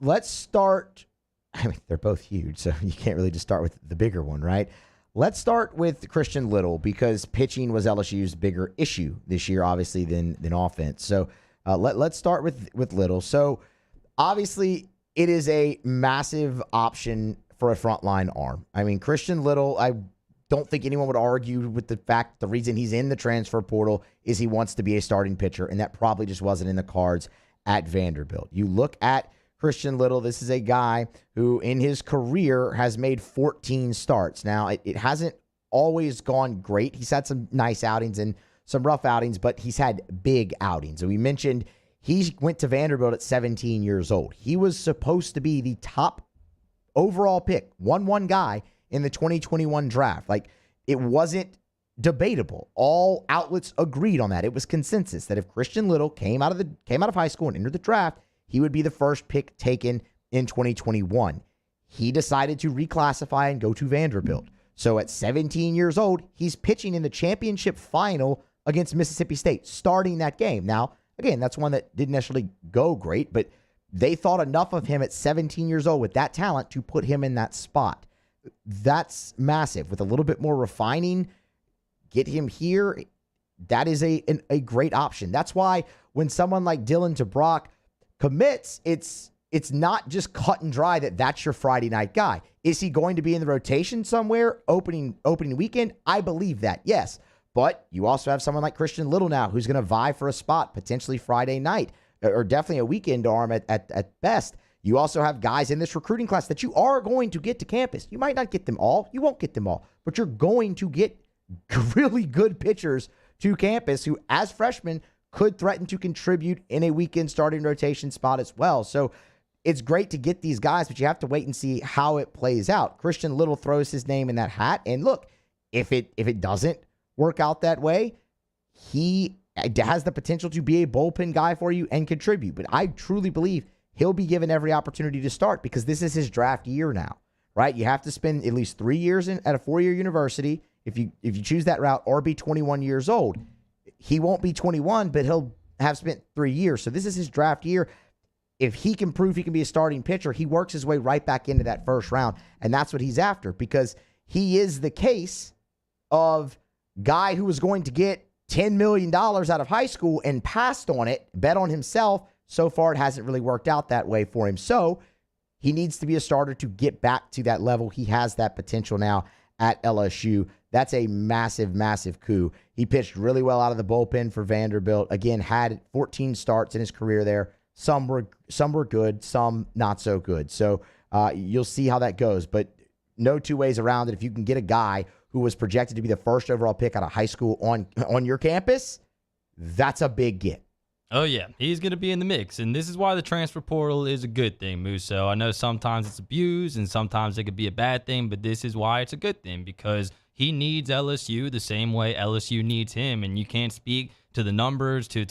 let's start. I mean, they're both huge, so you can't really just start with the bigger one, right? Let's start with Christian Little because pitching was LSU's bigger issue this year, obviously, than offense. So let's start with Little. So obviously, it is a massive option for a frontline arm. I mean, Christian Little, I don't think anyone would argue with the fact the reason he's in the transfer portal is he wants to be a starting pitcher, and that probably just wasn't in the cards at Vanderbilt. You look at Christian Little, this is a guy who in his career has made 14 starts. Now, it hasn't always gone great. He's had some nice outings and some rough outings, but he's had big outings. And we mentioned he went to Vanderbilt at 17 years old. He was supposed to be the top overall pick, 1-1 guy in the 2021 draft. Like, it wasn't debatable. All outlets agreed on that. It was consensus that if Christian Little came out of high school and entered the draft, he would be the first pick taken in 2021. He decided to reclassify and go to Vanderbilt. So at 17 years old, he's pitching in the championship final against Mississippi State, starting that game. Now, again, that's one that didn't necessarily go great, but they thought enough of him at 17 years old with that talent to put him in that spot. That's massive. With a little bit more refining, get him here. That is a great option. That's why when someone like Dylan DeBrock commits, it's not just cut and dry that's your Friday night guy. Is he going to be in the rotation somewhere opening weekend? I believe that, yes. But you also have someone like Christian Little now who's going to vie for a spot potentially Friday night or definitely a weekend arm at best. You also have guys in this recruiting class that you are going to get to campus. You might not get them all. You won't get them all. But you're going to get really good pitchers to campus who, as freshmen, could threaten to contribute in a weekend starting rotation spot as well. So it's great to get these guys, but you have to wait and see how it plays out. Christian Little throws his name in that hat. And look, if it doesn't work out that way, he has the potential to be a bullpen guy for you and contribute. But I truly believe he'll be given every opportunity to start because this is his draft year now, right? You have to spend at least 3 years at a 4-year university if you choose that route, or be 21 years old. He won't be 21, but he'll have spent 3 years. So this is his draft year. If he can prove he can be a starting pitcher, he works his way right back into that first round, and that's what he's after because he is the case of guy who was going to get $10 million out of high school and passed on it, bet on himself. So far, it hasn't really worked out that way for him. So he needs to be a starter to get back to that level. He has that potential now at LSU. That's a massive, massive coup. He pitched really well out of the bullpen for Vanderbilt. Again, had 14 starts in his career there. Some were good, some not so good. So you'll see how that goes. But no two ways around it. If you can get a guy who was projected to be the first overall pick out of high school on your campus, that's a big get. Oh, yeah. He's going to be in the mix. And this is why the transfer portal is a good thing, Musso. I know sometimes it's abused and sometimes it could be a bad thing, but this is why it's a good thing because he needs LSU the same way LSU needs him. And you can't speak to the numbers, to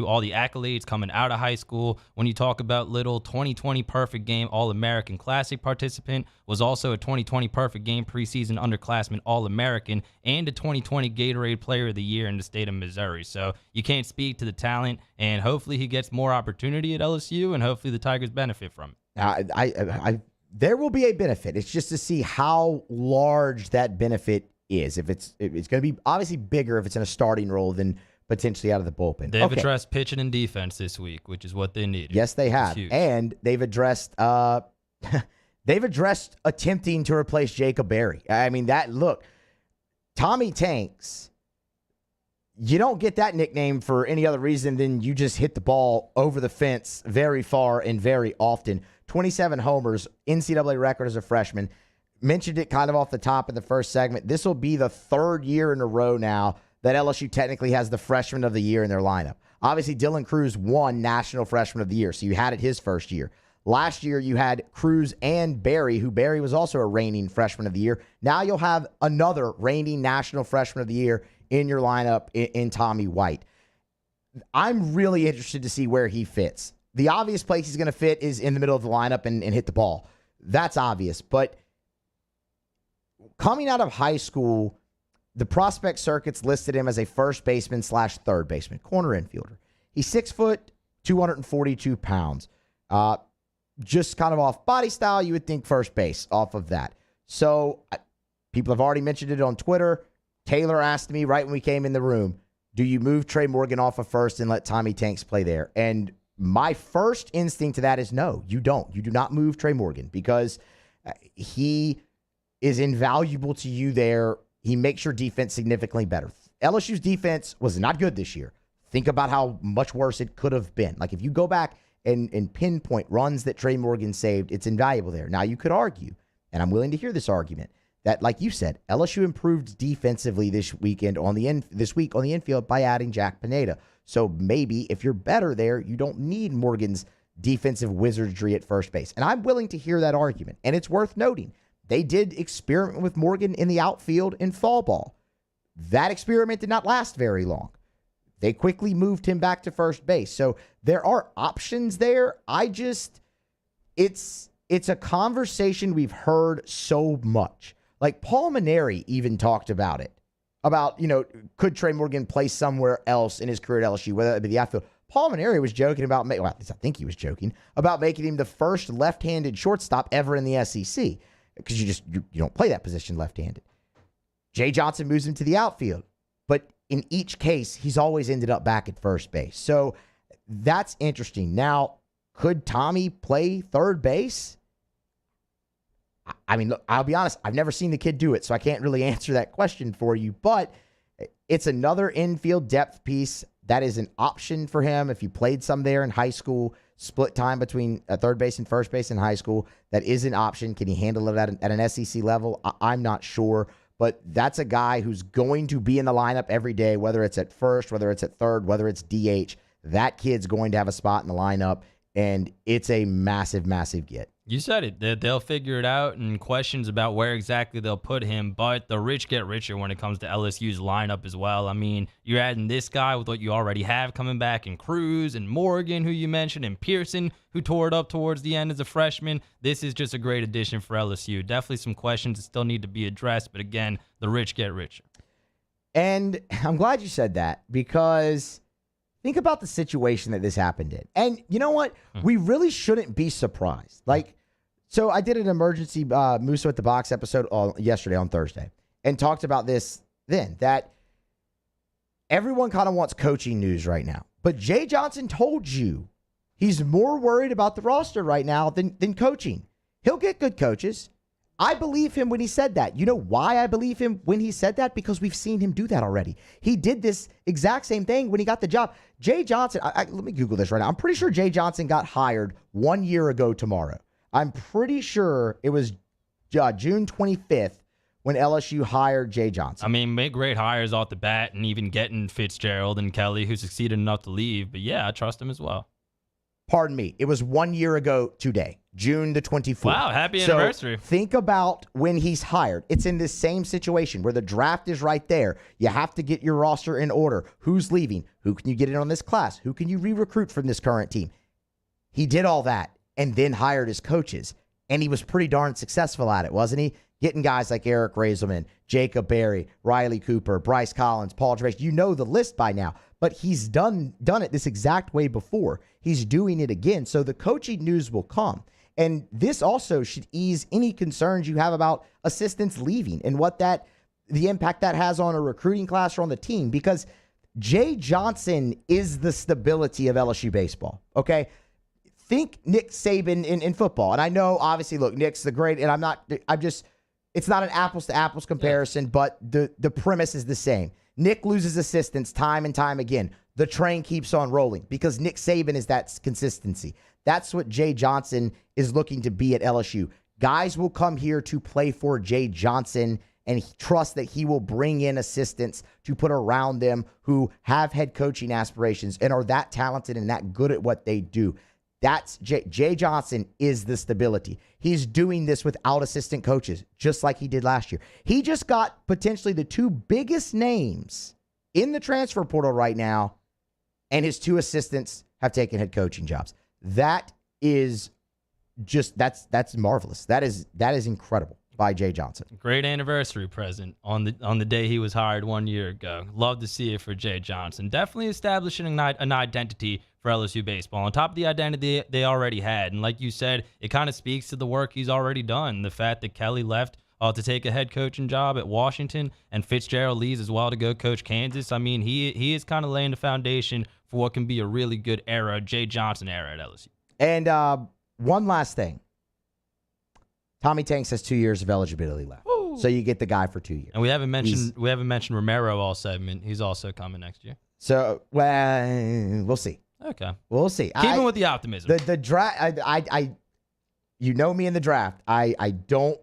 all the accolades coming out of high school. When you talk about Little, 2020 perfect game All-American Classic participant, was also a 2020 perfect game preseason underclassman All-American, and a 2020 Gatorade Player of the Year in the state of Missouri. So you can't speak to the talent, and hopefully he gets more opportunity at LSU, and hopefully the Tigers benefit from it. There will be a benefit. It's just to see how large that benefit is. If it's going to be obviously bigger if it's in a starting role than potentially out of the bullpen. They've addressed pitching and defense this week, which is what they needed. Yes, they have. And they've addressed attempting to replace Jacob Berry. I mean, Tommy Tanks, you don't get that nickname for any other reason than you just hit the ball over the fence very far and very often. 27 homers, NCAA record as a freshman. Mentioned it kind of off the top in the first segment. This will be the third year in a row now that LSU technically has the freshman of the year in their lineup. Obviously, Dylan Cruz won National Freshman of the Year, so you had it his first year. Last year, you had Cruz and Barry, who Barry was also a reigning Freshman of the Year. Now you'll have another reigning National Freshman of the Year in your lineup in Tommy White. I'm really interested to see where he fits. The obvious place he's going to fit is in the middle of the lineup and hit the ball. That's obvious. But coming out of high school, the prospect circuits listed him as a first baseman / third baseman, corner infielder. He's 6 foot, 242 pounds. Just kind of off body style, you would think first base off of that. So people have already mentioned it on Twitter. Taylor asked me right when we came in the room, do you move Trey Morgan off of first and let Tommy Tanks play there? And my first instinct to that is no, you don't. You do not move Trey Morgan because he is invaluable to you there. He makes your defense significantly better. LSU's defense was not good this year. Think about how much worse it could have been. Like if you go back and pinpoint runs that Trey Morgan saved, it's invaluable there. Now you could argue, and I'm willing to hear this argument, that, like you said, LSU improved defensively this week on the infield by adding Jack Pineda. So maybe if you're better there, you don't need Morgan's defensive wizardry at first base. And I'm willing to hear that argument. And it's worth noting, they did experiment with Morgan in the outfield in fall ball. That experiment did not last very long. They quickly moved him back to first base. So there are options there. It's a conversation we've heard so much. Like Paul Maneri even talked about it. About, could Trey Morgan play somewhere else in his career at LSU, whether it be the outfield. Paul Maneri was joking about, well, at least I think he was joking, about making him the first left-handed shortstop ever in the SEC. Because you don't play that position left-handed. Jay Johnson moves him to the outfield. But in each case, he's always ended up back at first base. So that's interesting. Now, could Tommy play third base? I mean, look, I'll be honest, I've never seen the kid do it, so I can't really answer that question for you. But it's another infield depth piece that is an option for him if you played some there in high school. Split time between third base and first base in high school. That is an option. Can he handle it at an SEC level? I'm not sure. But that's a guy who's going to be in the lineup every day, whether it's at first, whether it's at third, whether it's DH. That kid's going to have a spot in the lineup, and it's a massive, massive get. You said it. They'll figure it out, and questions about where exactly they'll put him, but the rich get richer when it comes to LSU's lineup as well. I mean, you're adding this guy with what you already have coming back in Cruz and Morgan, who you mentioned, and Pearson, who tore it up towards the end as a freshman. This is just a great addition for LSU. Definitely some questions that still need to be addressed, but again, the rich get richer. And I'm glad you said that because think about the situation that this happened in. And you know what? We really shouldn't be surprised. So I did an emergency Musso at the Box episode yesterday on Thursday and talked about this then, that everyone kind of wants coaching news right now. But Jay Johnson told you he's more worried about the roster right now than coaching. He'll get good coaches. I believe him when he said that. You know why I believe him when he said that? Because we've seen him do that already. He did this exact same thing when he got the job. Jay Johnson, let me Google this right now. I'm pretty sure Jay Johnson got hired 1 year ago tomorrow. I'm pretty sure it was June 25th when LSU hired Jay Johnson. I mean, make great hires off the bat and even getting Fitzgerald and Kelly, who succeeded enough to leave. But yeah, I trust him as well. Pardon me. It was 1 year ago today, June the 24th. Wow, happy anniversary. So think about when he's hired. It's in this same situation where the draft is right there. You have to get your roster in order. Who's leaving? Who can you get in on this class? Who can you re-recruit from this current team? He did all that and then hired his coaches. And he was pretty darn successful at it, wasn't he? Getting guys like Eric Razelman, Jacob Berry, Riley Cooper, Bryce Collins, Paul Trace. You know the list by now. But he's done it this exact way before. He's doing it again. So the coaching news will come. And this also should ease any concerns you have about assistants leaving and what the impact that has on a recruiting class or on the team. Because Jay Johnson is the stability of LSU baseball. Okay? Think Nick Saban in football. And I know, obviously, look, Nick's the great, and I'm it's not an apples-to-apples comparison, but the premise is the same. Nick loses assistants time and time again. The train keeps on rolling because Nick Saban is that consistency. That's what Jay Johnson is looking to be at LSU. Guys will come here to play for Jay Johnson and trust that he will bring in assistants to put around them who have head coaching aspirations and are that talented and that good at what they do. That's Jay Johnson is the stability. He's doing this without assistant coaches, just like he did last year. He just got potentially the 2 biggest names in the transfer portal right now, and his 2 assistants have taken head coaching jobs. That is just that's marvelous. That is incredible by Jay Johnson. Great anniversary present on the day he was hired 1 year ago. Love to see it for Jay Johnson. Definitely establishing an identity for LSU baseball on top of the identity they already had. And like you said, it kind of speaks to the work he's already done. The fact that Kelly left to take a head coaching job at Washington and Fitzgerald leaves as well to go coach Kansas. I mean, he is kind of laying the foundation for what can be a really good era, Jay Johnson era at LSU. And one last thing. Tommy Tanks has 2 years of eligibility left. Ooh. So you get the guy for 2 years. And we haven't mentioned Romero all segment. He's also coming next year. So we'll see. Okay. We'll see. Keeping with the optimism. The draft you know me in the draft. I don't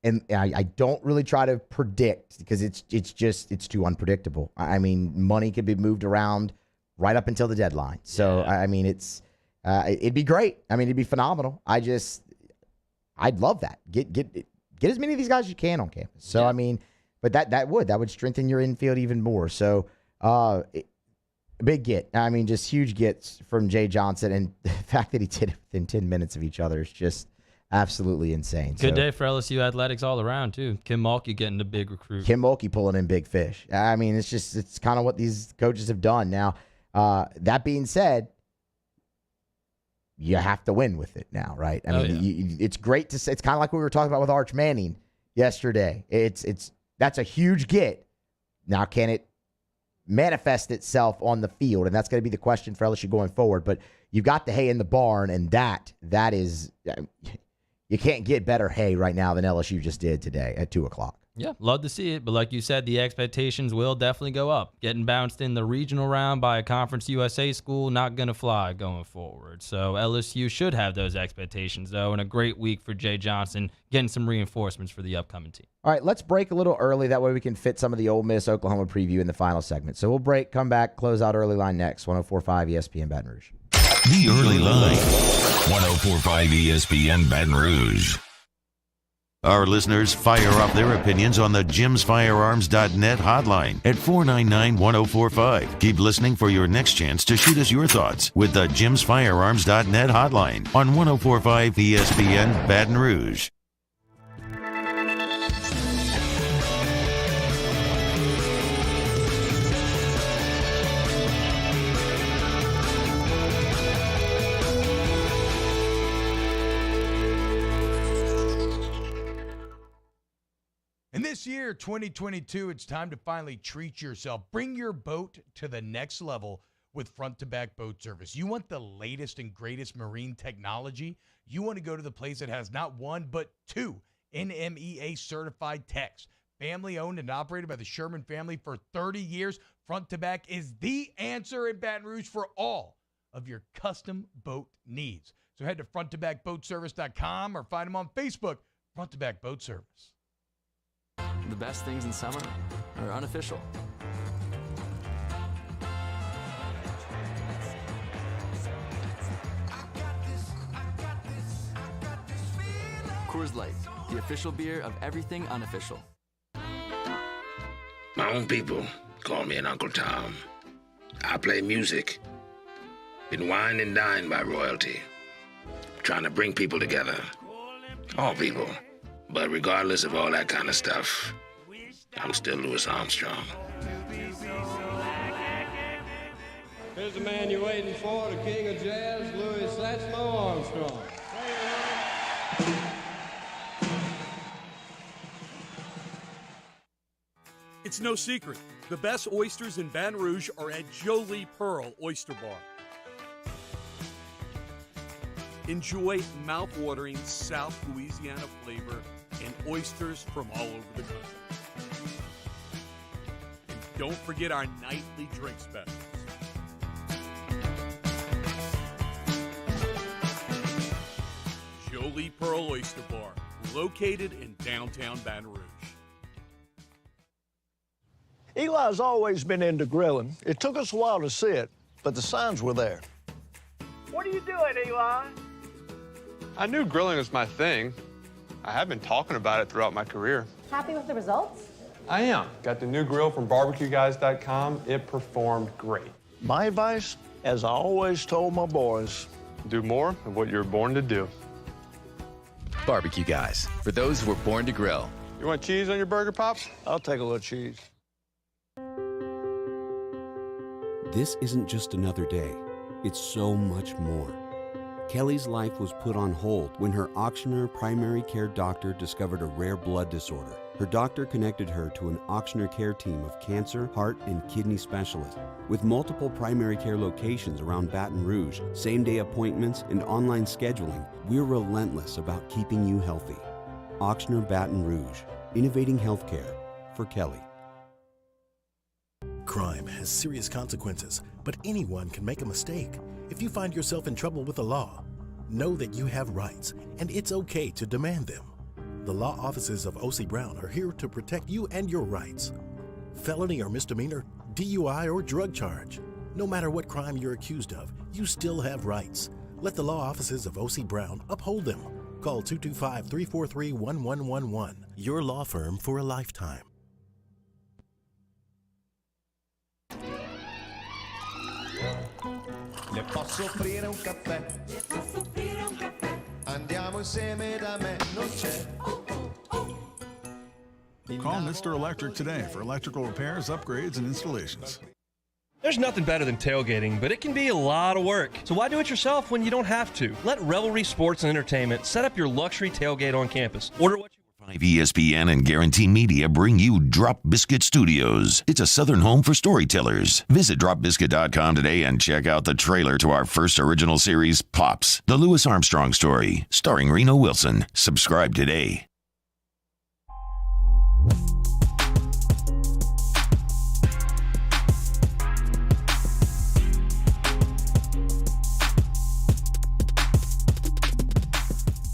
really try to predict because it's too unpredictable. I mean, money could be moved around right up until the deadline. So I mean, it'd be great. I mean, it'd be phenomenal. I'd love that. Get as many of these guys as you can on campus. So I mean, but that would strengthen your infield even more. So big get. I mean, just huge gets from Jay Johnson, and the fact that he did it within 10 minutes of each other is just absolutely insane. Good day for LSU athletics all around too. Kim Mulkey getting a big recruit. Kim Mulkey pulling in big fish. I mean, it's kind of what these coaches have done. Now, that being said, you have to win with it now, right? I mean, it's great to say. It's kind of like we were talking about with Arch Manning yesterday. That's a huge get. Now, can it manifest itself on the field? And that's going to be the question for LSU going forward. But you've got the hay in the barn, and that is you can't get better hay right now than LSU just did today at 2:00. Yeah, love to see it. But like you said, the expectations will definitely go up. Getting bounced in the regional round by a Conference USA school, not going to fly going forward. So LSU should have those expectations, though, and a great week for Jay Johnson, getting some reinforcements for the upcoming team. All right, let's break a little early. That way we can fit some of the Ole Miss Oklahoma preview in the final segment. So we'll break, come back, close out early line next. 104.5 ESPN Baton Rouge. The Early Line. 104.5 ESPN Baton Rouge. Our listeners fire off their opinions on the jimsfirearms.net hotline at 499-1045. Keep listening for your next chance to shoot us your thoughts with the jimsfirearms.net hotline on 104.5 ESPN Baton Rouge. And this year, 2022, it's time to finally treat yourself. Bring your boat to the next level with front-to-back boat service. You want the latest and greatest marine technology? You want to go to the place that has not one, but 2 NMEA-certified techs. Family-owned and operated by the Sherman family for 30 years, front-to-back is the answer in Baton Rouge for all of your custom boat needs. So head to fronttobackboatservice.com or find them on Facebook, Front to Back Boat Service. The best things in summer are unofficial. Coors Light, the official beer of everything unofficial. My own people call me an Uncle Tom. I play music. Been wined and dined by royalty. Trying to bring people together. All people. But regardless of all that kind of stuff, I'm still Louis Armstrong. Here's the man you're waiting for, the king of jazz, Louis Satchmo Armstrong. It's no secret. The best oysters in Baton Rouge are at Jolie Pearl Oyster Bar. Enjoy mouth-watering South Louisiana flavor and oysters from all over the country. And don't forget our nightly drink specials. Jolie Pearl Oyster Bar, located in downtown Baton Rouge. Eli's always been into grilling. It took us a while to see it, but the signs were there. What are you doing, Eli? I knew grilling was my thing. I have been talking about it throughout my career. Happy with the results? I am. Got the new grill from barbecueguys.com. It performed great. My advice, as I always told my boys, do more of what you're born to do. Barbecue Guys, for those who were born to grill. You want cheese on your burger, Pops? I'll take a little cheese. This isn't just another day. It's so much more. Kelly's life was put on hold when her auctioneer primary care doctor discovered a rare blood disorder. Her doctor connected her to an auctioneer care team of cancer, heart, and kidney specialists. With multiple primary care locations around Baton Rouge, same-day appointments, and online scheduling, we're relentless about keeping you healthy. Auctioneer Baton Rouge, innovating healthcare for Kelly. Crime has serious consequences, but anyone can make a mistake. If you find yourself in trouble with the law, know that you have rights, and it's okay to demand them. The law offices of O.C. Brown are here to protect you and your rights. Felony or misdemeanor, DUI or drug charge. No matter what crime you're accused of, you still have rights. Let the law offices of O.C. Brown uphold them. Call 225-343-1111. Your law firm for a lifetime. Le posso offrire un caffè? Andiamo insieme da me, non c'è. Call Mr. Electric today for electrical repairs, upgrades, and installations. There's nothing better than tailgating, but it can be a lot of work. So why do it yourself when you don't have to? Let Revelry Sports and Entertainment set up your luxury tailgate on campus. Order what you ESPN and Guarantee Media bring you Drop Biscuit Studios. It's a southern home for storytellers. Visit dropbiscuit.com today and check out the trailer to our first original series, Pops, the Louis Armstrong story, starring Reno Wilson. Subscribe today.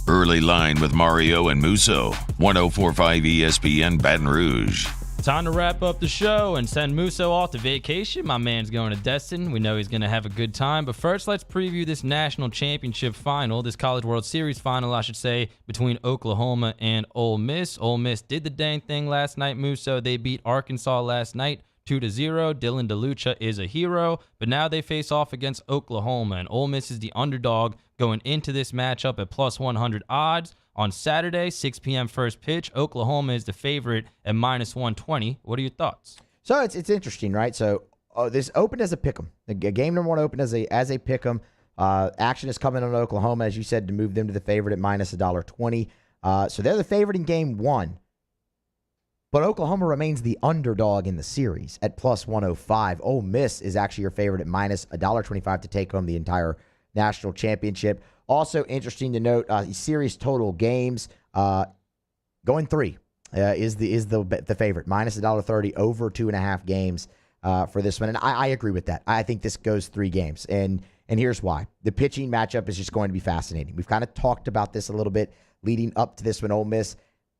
Early Line with Mario and Musso. 104.5 ESPN Baton Rouge. Time to wrap up the show and send Musso off to vacation. My man's going to Destin. We know he's going to have a good time. But first, let's preview this national championship final, this College World Series final, I should say, between Oklahoma and Ole Miss. Ole Miss did the dang thing last night, Musso. They beat Arkansas last night 2-0. Dylan DeLucia is a hero, but now they face off against Oklahoma, and Ole Miss is the underdog going into this matchup at plus 100 odds. On Saturday, 6 p.m. first pitch, Oklahoma is the favorite at minus 120. What are your thoughts? So it's interesting, right? So this opened as a pick'em. The game number one opened as a pick'em. Action is coming on Oklahoma, as you said, to move them to the favorite at minus $1.20. So they're the favorite in game one. But Oklahoma remains the underdog in the series at plus 105. Ole Miss is actually your favorite at minus $1.25 to take home the entire national championship. Also interesting to note, series total games going 3 is the favorite, minus $1.30 over 2.5 games for this one. And I agree with that. I think this goes 3 games, and here's why. The pitching matchup is just going to be fascinating. We've kind of talked about this a little bit leading up to this when Ole Miss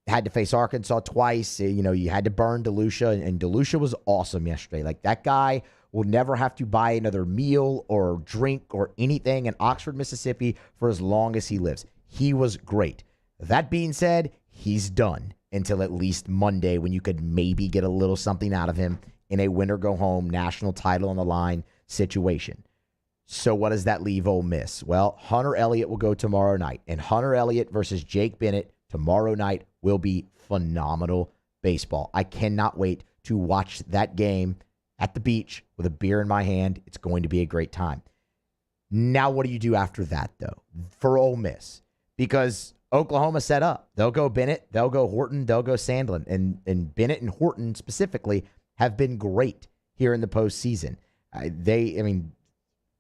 had to face Arkansas twice. You had to burn DeLucia, and DeLucia was awesome yesterday. Like, that guy will never have to buy another meal or drink or anything in Oxford, Mississippi for as long as he lives. He was great. That being said, he's done until at least Monday, when you could maybe get a little something out of him in a win-or-go-home national title on the line situation. So what does that leave Ole Miss? Well, Hunter Elliott will go tomorrow night, and Hunter Elliott versus Jake Bennett tomorrow night will be phenomenal baseball. I cannot wait to watch that game at the beach with a beer in my hand. It's going to be a great time. Now, what do you do after that, though, for Ole Miss? Because Oklahoma set up. They'll go Bennett, they'll go Horton, they'll go Sandlin. And Bennett and Horton specifically have been great here in the postseason.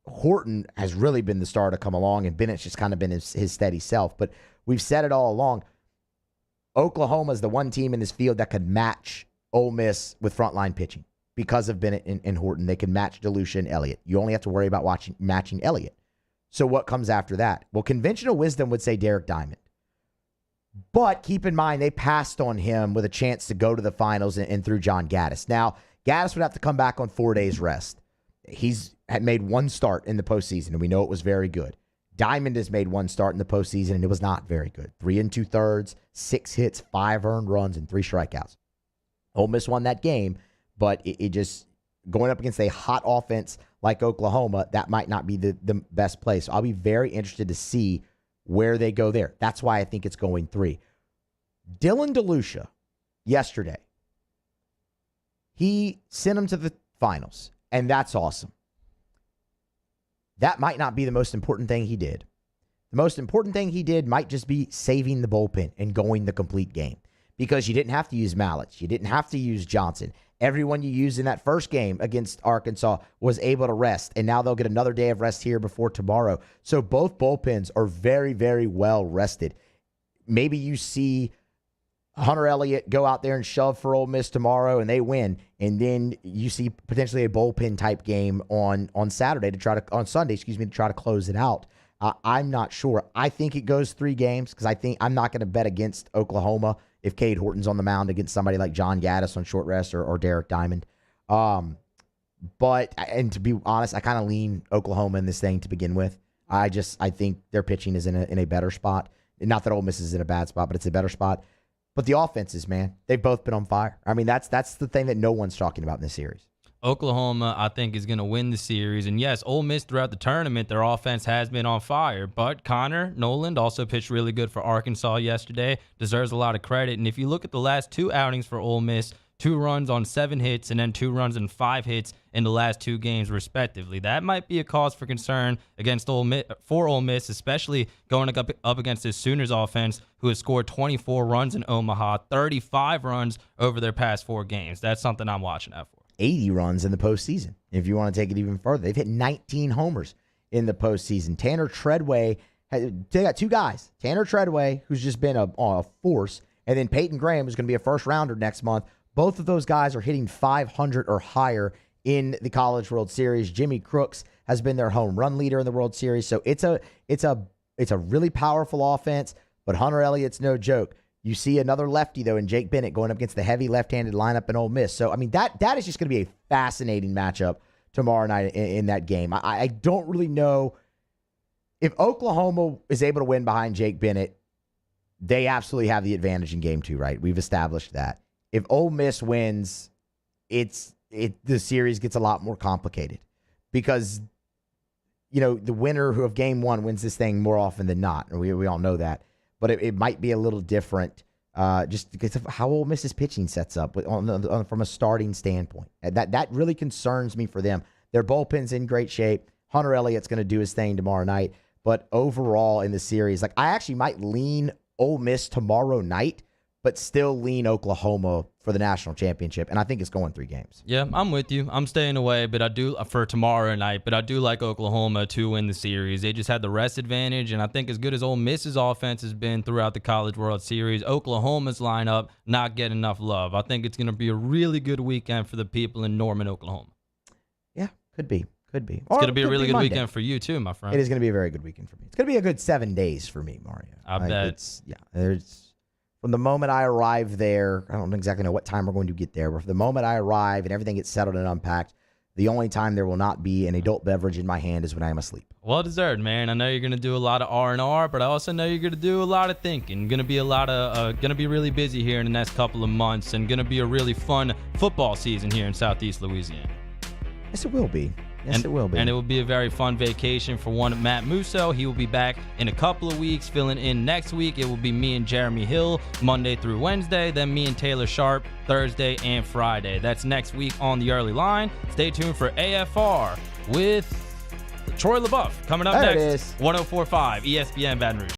Horton has really been the star to come along, and Bennett's just kind of been his steady self. But we've said it all along. Oklahoma is the one team in this field that could match Ole Miss with frontline pitching because of Bennett and Horton. They can match DeLucia and Elliott. You only have to worry about matching Elliott. So what comes after that? Well, conventional wisdom would say Derek Diamond. But keep in mind, they passed on him with a chance to go to the finals and through John Gaddis. Now, Gaddis would have to come back on 4 days rest. He's had made one start in the postseason, and we know it was very good. Diamond has made one start in the postseason, and it was not very good. 3 2/3, 6 hits, 5 earned runs, and 3 strikeouts. Ole Miss won that game, but it just, going up against a hot offense like Oklahoma, that might not be the best place. So I'll be very interested to see where they go there. That's why I think it's going 3. Dylan DeLucia, yesterday, he sent him to the finals, and that's awesome. That might not be the most important thing he did. The most important thing he did might just be saving the bullpen and going the complete game, because you didn't have to use Mallett. You didn't have to use Johnson. Everyone you used in that first game against Arkansas was able to rest, and now they'll get another day of rest here before tomorrow. So both bullpens are very, very well rested. Maybe you see Hunter Elliott go out there and shove for Ole Miss tomorrow and they win, and then you see potentially a bullpen type game on Sunday to try to close it out. I'm not sure. I think it goes 3 games because I'm not going to bet against Oklahoma if Cade Horton's on the mound against somebody like John Gaddis on short rest or Derek Diamond. But to be honest, I kind of lean Oklahoma in this thing to begin with. I think their pitching is in a better spot. Not that Ole Miss is in a bad spot, but it's a better spot. But the offenses, man, they've both been on fire. I mean, that's the thing that no one's talking about in this series. Oklahoma, I think, is going to win the series. And yes, Ole Miss throughout the tournament, their offense has been on fire. But Connor Noland also pitched really good for Arkansas yesterday. Deserves a lot of credit. And if you look at the last 2 outings for Ole Miss, 2 runs on 7 hits and then 2 runs and 5 hits in the last 2 games, respectively. That might be a cause for concern for Ole Miss, especially going up against this Sooners offense, who has scored 24 runs in Omaha, 35 runs over their past 4 games. That's something I'm watching out for. 80 runs in the postseason, if you want to take it even further. They've hit 19 homers in the postseason. Tanner Treadway, they got 2 guys. Tanner Treadway, who's just been a force, and then Peyton Graham, who's going to be a first-rounder next month. Both of those guys are hitting 500 or higher in the College World Series. Jimmy Crooks has been their home run leader in the World Series. So it's a really powerful offense, but Hunter Elliott's no joke. You see another lefty, though, in Jake Bennett going up against the heavy left-handed lineup in Ole Miss. So, I mean, that is just going to be a fascinating matchup tomorrow night in that game. I don't really know if Oklahoma is able to win behind Jake Bennett. They absolutely have the advantage in game 2, right? We've established that. If Ole Miss wins, the series gets a lot more complicated because, the winner of game 1 wins this thing more often than not. We all know that. But it might be a little different just because of how Ole Miss's pitching sets up from a starting standpoint. And that really concerns me for them. Their bullpen's in great shape. Hunter Elliott's going to do his thing tomorrow night. But overall in the series, I actually might lean Ole Miss tomorrow night, but still lean Oklahoma for the national championship, and I think it's going 3 games. Yeah, I'm with you. I'm staying away, but I do for tomorrow night, but I do like Oklahoma to win the series. They just had the rest advantage, and I think as good as Ole Miss's offense has been throughout the College World Series, Oklahoma's lineup not getting enough love. I think it's going to be a really good weekend for the people in Norman, Oklahoma. Yeah, could be. It's going to be a really good weekend for you, too, my friend. It is going to be a very good weekend for me. It's going to be a good 7 days for me, Mario. I bet. From the moment I arrive there, I don't exactly know what time we're going to get there, but from the moment I arrive and everything gets settled and unpacked, the only time there will not be an adult beverage in my hand is when I am asleep. Well deserved, man. I know you're going to do a lot of R&R, but I also know you're going to do a lot of thinking. Going to be really busy here in the next couple of months, and going to be a really fun football season here in Southeast Louisiana. Yes, it will be. It will be. And it will be a very fun vacation for one Matt Musso. He will be back in a couple of weeks, filling in next week. It will be me and Jeremy Hill Monday through Wednesday, then me and Taylor Sharp Thursday and Friday. That's next week on the early line. Stay tuned for AFR with Troy LaBeouf coming up next. 104.5 ESPN Baton Rouge.